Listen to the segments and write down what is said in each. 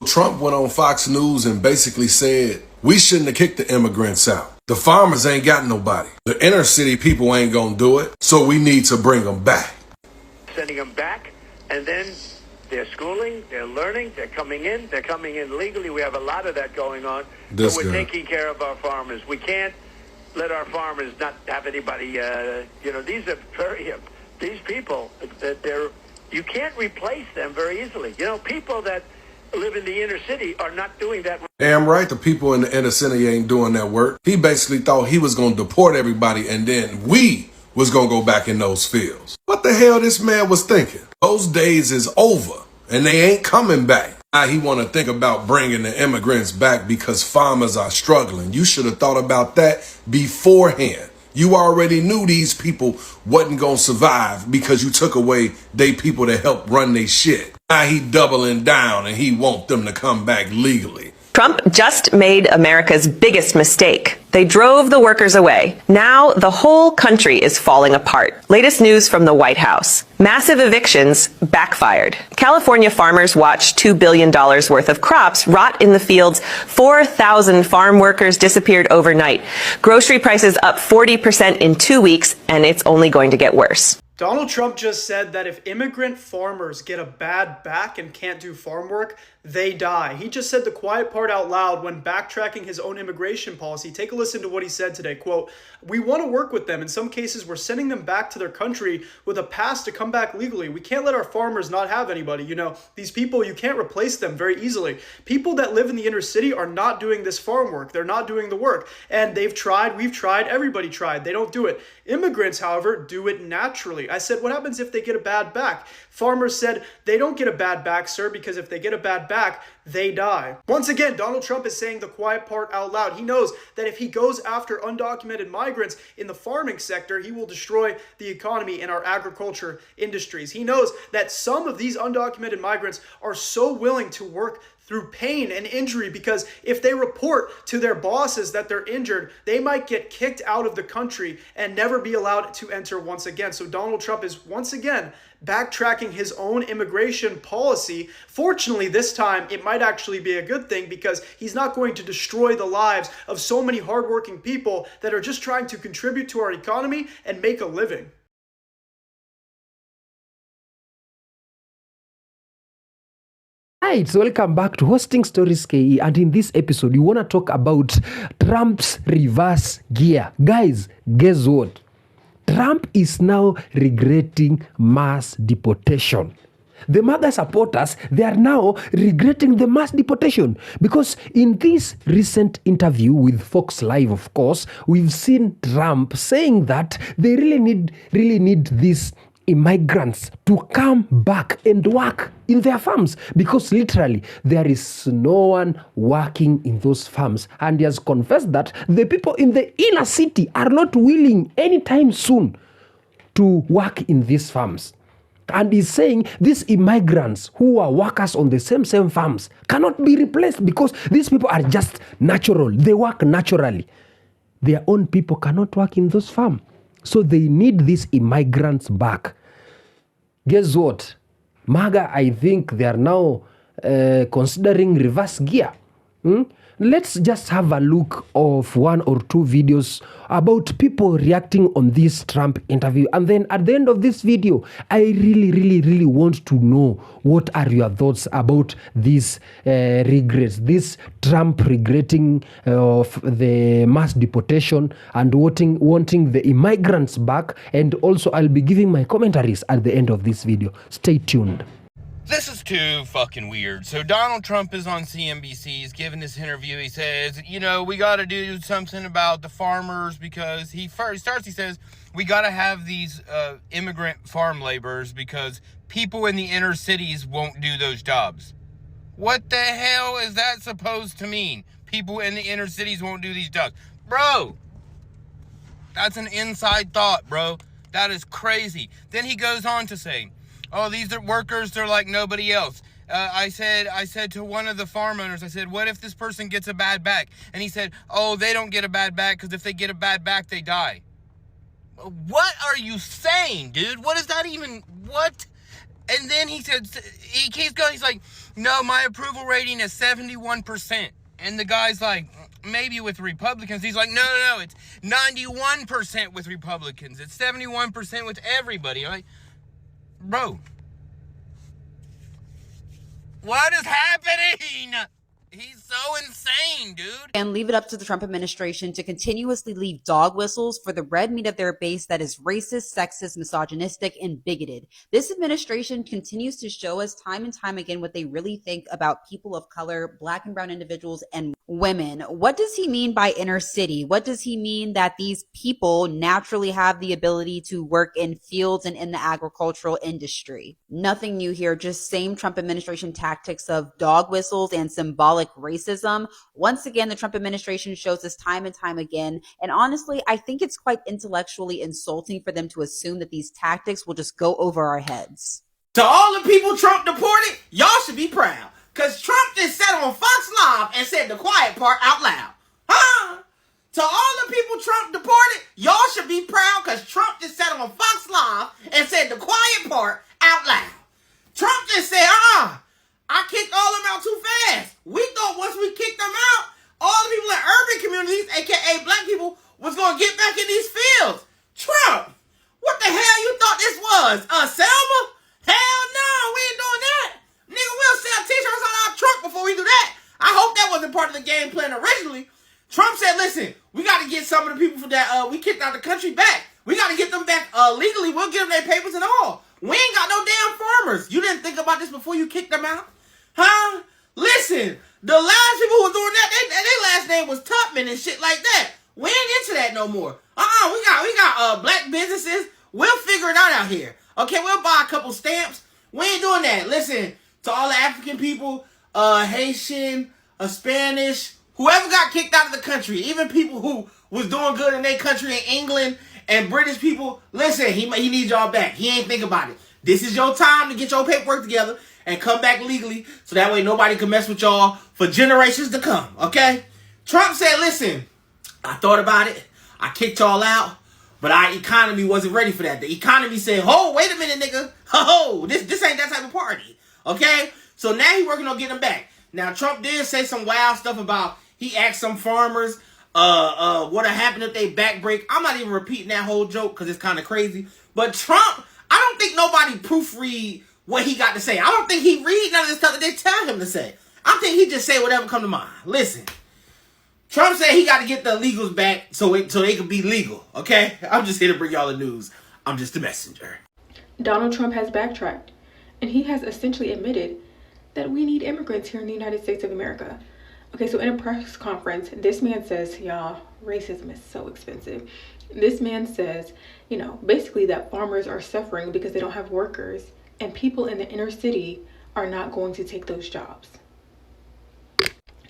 Trump went on Fox News and basically said, we shouldn't have kicked the immigrants out. The farmers ain't got nobody. The inner city people ain't gonna do it, so we need to bring them back. Sending them back, and then they're schooling, they're learning, they're coming in legally. We have a lot of that going on. So we're taking care of our farmers. We can't let our farmers not have anybody, these are these people, you can't replace them very easily. People that live in the inner city are not doing that. Damn right, the people in the inner city ain't doing that work. He basically thought he was going to deport everybody and then we was going to go back in those fields. What the hell this man was thinking? Those days is over and they ain't coming back. Now he want to think about bringing the immigrants back because farmers are struggling. You should have thought about that beforehand. You already knew these people wasn't going to survive because you took away they people that helped run their shit. Now he doubling down and he want them to come back legally. Trump just made America's biggest mistake. They drove the workers away. Now the whole country is falling apart. Latest news from the White House. Massive evictions backfired. California farmers watched $2 billion worth of crops rot in the fields. 4,000 farm workers disappeared overnight. Grocery prices up 40% in 2 weeks, and it's only going to get worse. Donald Trump just said that if immigrant farmers get a bad back and can't do farm work, they die. He just said the quiet part out loud when backtracking his own immigration policy. Take a listen to what he said today. Quote, "We want to work with them. In some cases, we're sending them back to their country with a pass to come back legally. We can't let our farmers not have anybody. These people, you can't replace them very easily. People that live in the inner city are not doing this farm work. They're not doing the work. And they've tried, we've tried, everybody tried. They don't do it. Immigrants, however, do it naturally." I said, what happens if they get a bad back? Farmers said, they don't get a bad back, sir, because if they get a bad back, they die. Once again, Donald Trump is saying the quiet part out loud. He knows that if he goes after undocumented migrants in the farming sector, he will destroy the economy and our agriculture industries. He knows that some of these undocumented migrants are so willing to work through pain and injury because if they report to their bosses that they're injured, they might get kicked out of the country and never be allowed to enter once again. So Donald Trump is once again backtracking his own immigration policy. Fortunately, this time it might actually be a good thing because he's not going to destroy the lives of so many hardworking people that are just trying to contribute to our economy and make a living. Right, so welcome back to Hosting Stories KE, and in this episode we want to talk about Trump's reverse gear. Guys, guess what? Trump is now regretting mass deportation. The MAGA supporters, they are now regretting the mass deportation because in this recent interview with Fox Live, of course, we've seen Trump saying that they really need these immigrants to come back and work in their farms because literally there is no one working in those farms, and he has confessed that the people in the inner city are not willing anytime soon to work in these farms. And he's saying these immigrants who are workers on the same farms cannot be replaced because these people are just natural. They work naturally. Their own people cannot work in those farms. So they need these immigrants back. Guess what? MAGA, I think they are now considering reverse gear. Let's just have a look of one or two videos about people reacting on this Trump interview. And then at the end of this video, I really want to know what are your thoughts about these regrets, this Trump regretting of the mass deportation and wanting the immigrants back. And also I'll be giving my commentaries at the end of this video. Stay tuned. This is too fucking weird. So Donald Trump is on CNBC. He's giving this interview. He says, we got to do something about the farmers because he says, we got to have these immigrant farm laborers because people in the inner cities won't do those jobs. What the hell is that supposed to mean? People in the inner cities won't do these jobs. Bro, that's an inside thought, bro. That is crazy. Then he goes on to say, oh, these are workers, they're like nobody else. I said to one of the farm owners, I said, what if this person gets a bad back? And he said, oh, they don't get a bad back because if they get a bad back, they die. What are you saying, dude? What is that even, what? And then he said, he keeps going, he's like, no, my approval rating is 71%. And the guy's like, maybe with Republicans. He's like, no, it's 91% with Republicans. It's 71% with everybody. I'm like, bro, what is happening? He's so insane, dude. And leave it up to the Trump administration to continuously leave dog whistles for the red meat of their base that is racist, sexist, misogynistic, and bigoted. This administration continues to show us time and time again what they really think about people of color, black and brown individuals, and women. What does he mean by inner city? What does he mean that these people naturally have the ability to work in fields and in the agricultural industry? Nothing new here, just same Trump administration tactics of dog whistles and symbolic racism. Once again, the Trump administration shows this time and time again. And honestly, I think it's quite intellectually insulting for them to assume that these tactics will just go over our heads. To all the people Trump deported, y'all should be proud. Because Trump just sat on Fox Live and said the quiet part out loud. Huh? To all the people Trump deported, y'all should be proud because Trump just sat on Fox Live and said the quiet part out loud. Trump just said, I kicked all of them out too fast. We thought once we kicked them out, all the people in urban communities, aka black people, was going to get back in these fields. Trump, what the hell you thought this was? Selma? Hell no, we ain't doing that. Nigga, we'll sell t-shirts on our truck before we do that. I hope that wasn't part of the game plan originally. Trump said, listen, we got to get some of the people from that we kicked out of the country back. We got to get them back legally. We'll give them their papers and all. We ain't got no damn farmers. You didn't think about this before you kicked them out? Huh? Listen, the last people who were doing that, their last name was Tubman and shit like that. We ain't into that no more. We got black businesses. We'll figure it out here. Okay, we'll buy a couple stamps. We ain't doing that. Listen, to all the African people, Haitian, Spanish, whoever got kicked out of the country, even people who was doing good in their country in England and British people, listen, he needs y'all back. He ain't think about it. This is your time to get your paperwork together and come back legally so that way nobody can mess with y'all for generations to come, okay? Trump said, listen, I thought about it. I kicked y'all out, but our economy wasn't ready for that. The economy said, oh, wait a minute, nigga. Oh, this ain't that type of party, okay? So now he's working on getting them back. Now, Trump did say some wild stuff about, he asked some farmers what happened if they back break. I'm not even repeating that whole joke because it's kind of crazy. But Trump, I don't think nobody proofread what he got to say. I don't think he read none of the stuff that they tell him to say. I think he just say whatever come to mind. Listen, Trump said he got to get the illegals back so they can be legal, okay? I'm just here to bring y'all the news. I'm just a messenger. Donald Trump has backtracked, and he has essentially admitted that we need immigrants here in the United States of America. Okay, so in a press conference, this man says, y'all, racism is so expensive. This man says, basically that farmers are suffering because they don't have workers, and people in the inner city are not going to take those jobs.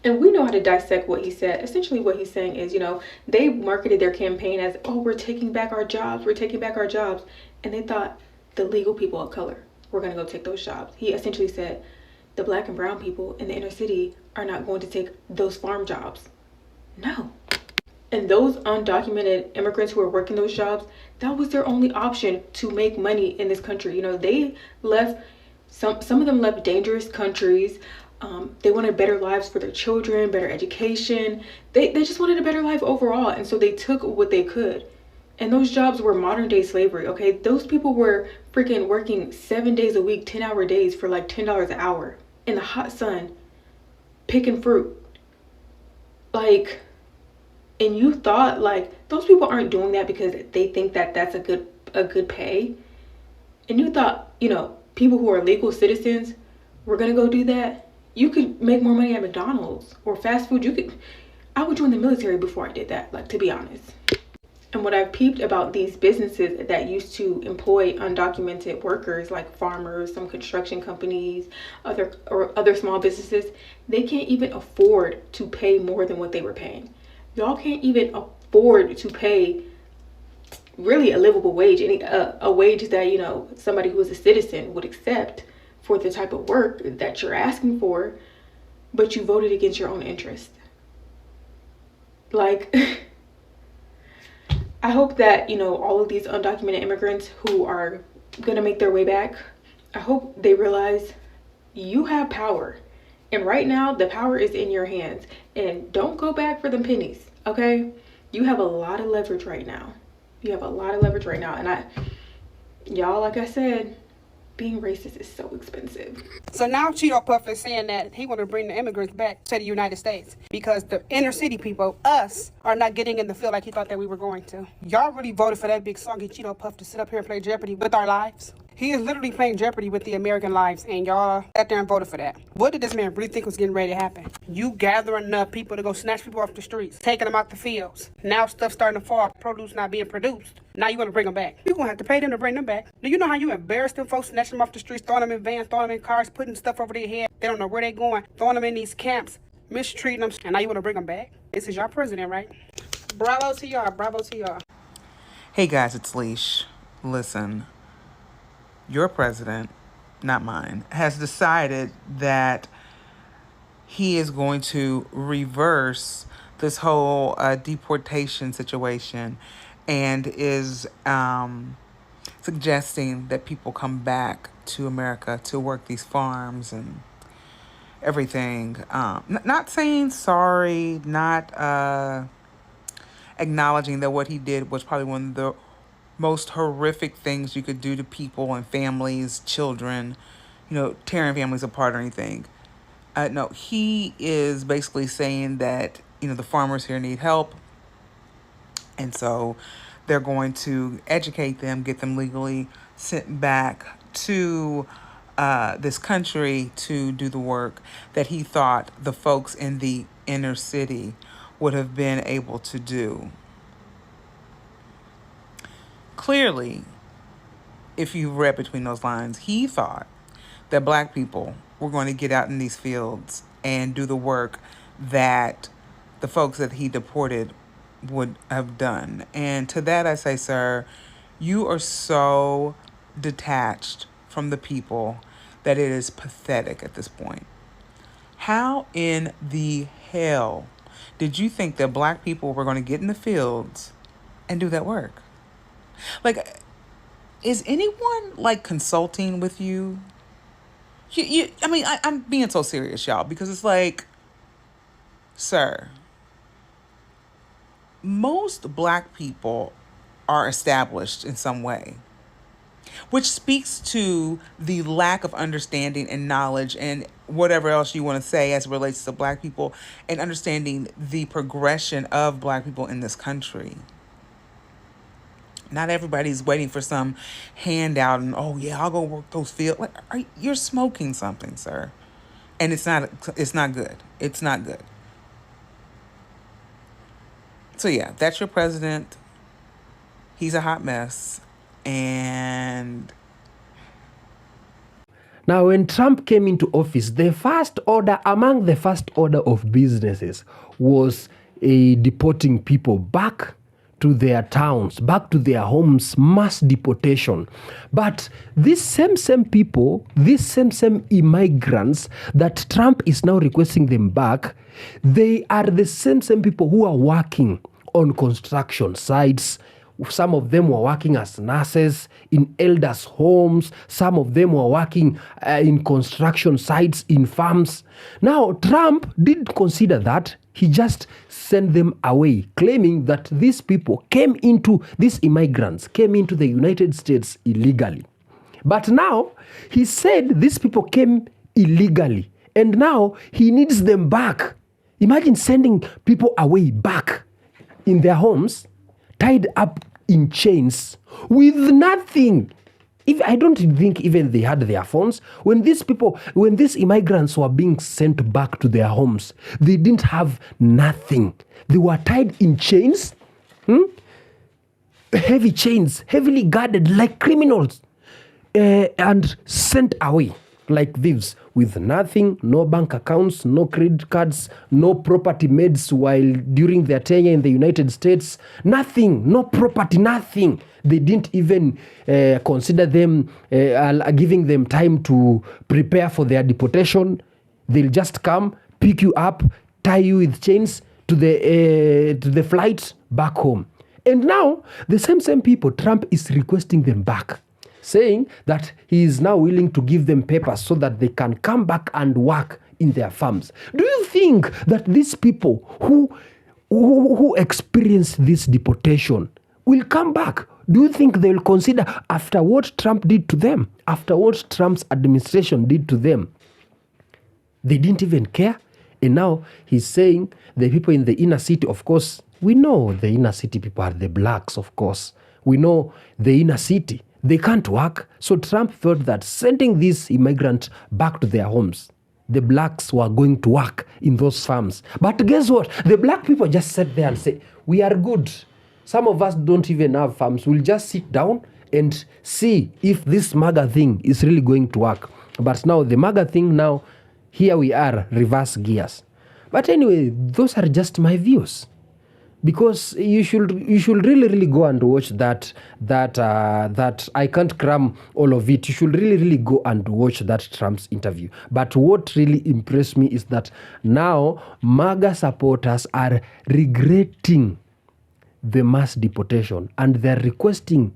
And we know how to dissect what he said. Essentially what he's saying is, they marketed their campaign as, oh, we're taking back our jobs. We're taking back our jobs. And they thought the legal people of color were going to go take those jobs. He essentially said the black and brown people in the inner city are not going to take those farm jobs. No. And those undocumented immigrants who are working those jobs, that was their only option to make money in this country. They left, some of them left dangerous countries. They wanted better lives for their children, better education. They just wanted a better life overall. And so they took what they could. And those jobs were modern day slavery, okay? Those people were freaking working 7 days a week, 10-hour days for like $10 an hour in the hot sun, picking fruit. And you thought those people aren't doing that because they think that that's a good pay. And you thought, people who are legal citizens were gonna go do that. You could make more money at McDonald's or fast food. I would join the military before I did that, to be honest. And what I've peeped about these businesses that used to employ undocumented workers, like farmers, some construction companies, other small businesses, they can't even afford to pay more than what they were paying. Y'all can't even afford to pay really a livable wage, a wage that, somebody who is a citizen would accept for the type of work that you're asking for, but you voted against your own interest. I hope that, all of these undocumented immigrants who are gonna make their way back, I hope they realize You have power. And right now, the power is in your hands. And don't go back for them pennies, okay? You have a lot of leverage right now. You have a lot of leverage right now. And y'all, like I said, being racist is so expensive. So now Cheeto Puff is saying that he want to bring the immigrants back to the United States because the inner city people, us, are not getting in the field like he thought that we were going to. Y'all really voted for that big soggy Cheeto Puff to sit up here and play Jeopardy with our lives? He is literally playing Jeopardy with the American lives, and y'all sat there and voted for that. What did this man really think was getting ready to happen? You gathering enough people to go snatch people off the streets, taking them out the fields. Now stuff starting to fall, produce not being produced. Now you want to bring them back. You're going to have to pay them to bring them back. Do you know how you embarrass them folks, snatching them off the streets, throwing them in vans, throwing them in cars, putting stuff over their head? They don't know where they're going, throwing them in these camps, mistreating them, and now you want to bring them back? This is your president, right? Bravo to y'all, bravo to y'all. Hey guys, it's Leash. Listen. Your president, not mine, has decided that he is going to reverse this whole deportation situation and is suggesting that people come back to America to work these farms and everything. Not saying sorry, not acknowledging that what he did was probably one of the most horrific things you could do to people and families, children, tearing families apart or anything. No, he is basically saying that, the farmers here need help. And so they're going to educate them, get them legally sent back to this country to do the work that he thought the folks in the inner city would have been able to do. Clearly, if you read between those lines, he thought that black people were going to get out in these fields and do the work that the folks that he deported would have done. And to that I say, sir, you are so detached from the people that it is pathetic at this point. How in the hell did you think that black people were going to get in the fields and do that work? Like, is anyone consulting with you? I'm being so serious, y'all, because it's like, sir, most black people are established in some way, which speaks to the lack of understanding and knowledge and whatever else you want to say as it relates to black people and understanding the progression of black people in this country. Not everybody's waiting for some handout and, oh yeah, I'll go work those fields. You're smoking something, sir. And it's not good. It's not good. So yeah, that's your president. He's a hot mess. And now, when Trump came into office, among the first order of businesses was deporting people back to their towns, back to their homes, mass deportation. But these same people, these same immigrants that Trump is now requesting them back, they are the same people who are working on construction sites. Some of them were working as nurses in elders' homes. Some of them were working in construction sites, in farms. Now, Trump didn't consider that. He just sent them away, claiming that these immigrants came into the United States illegally. But now, he said these people came illegally, and now he needs them back. Imagine sending people away back in their homes, tied up in chains with nothing. I don't think even they had their phones. When these immigrants were being sent back to their homes, they didn't have nothing. They were tied in chains, heavy chains, heavily guarded like criminals, and sent away like thieves with nothing, no bank accounts, no credit cards, no property made during their tenure in the United States. Nothing, no property, nothing. They didn't even consider them, giving them time to prepare for their deportation. They'll just come, pick you up, tie you with chains to the flight back home. And now, the same people, Trump is requesting them back, saying that he is now willing to give them papers so that they can come back and work in their farms. Do you think that these people who experience this deportation will come back? Do you think they will consider, after what Trump did to them, after what Trump's administration did to them, they didn't even care? And now he's saying the people in the inner city, of course, we know the inner city people are the blacks, of course. We know the inner city, they can't work. So Trump thought that sending these immigrants back to their homes, the blacks were going to work in those farms. But guess what? The black people just sat there and say, we are good. Some of us don't even have farms. We'll just sit down and see if this MAGA thing is really going to work. But now the MAGA thing, now here we are, reverse gears. But anyway, those are just my views. Because you should really go and watch that I can't cram all of it. You should really go and watch that Trump's interview. But what really impressed me is that now MAGA supporters are regretting the mass deportation, and they're requesting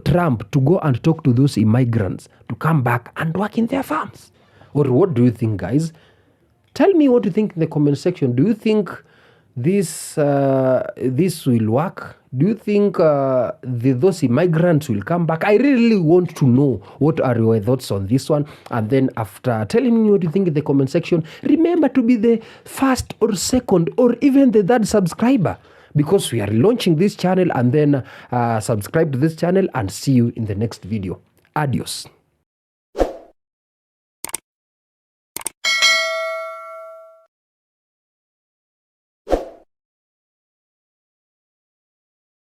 Trump to go and talk to those immigrants to come back and work in their farms. Or what do you think, guys? Tell me what you think in the comment section. Do you think this will work? Do you think those immigrants will come back? I really want to know what are your thoughts on this one. And then after telling me what you think in the comment section, remember to be the first or second or even the third subscriber, because we are launching this channel. And then subscribe to this channel and see you in the next video. Adios.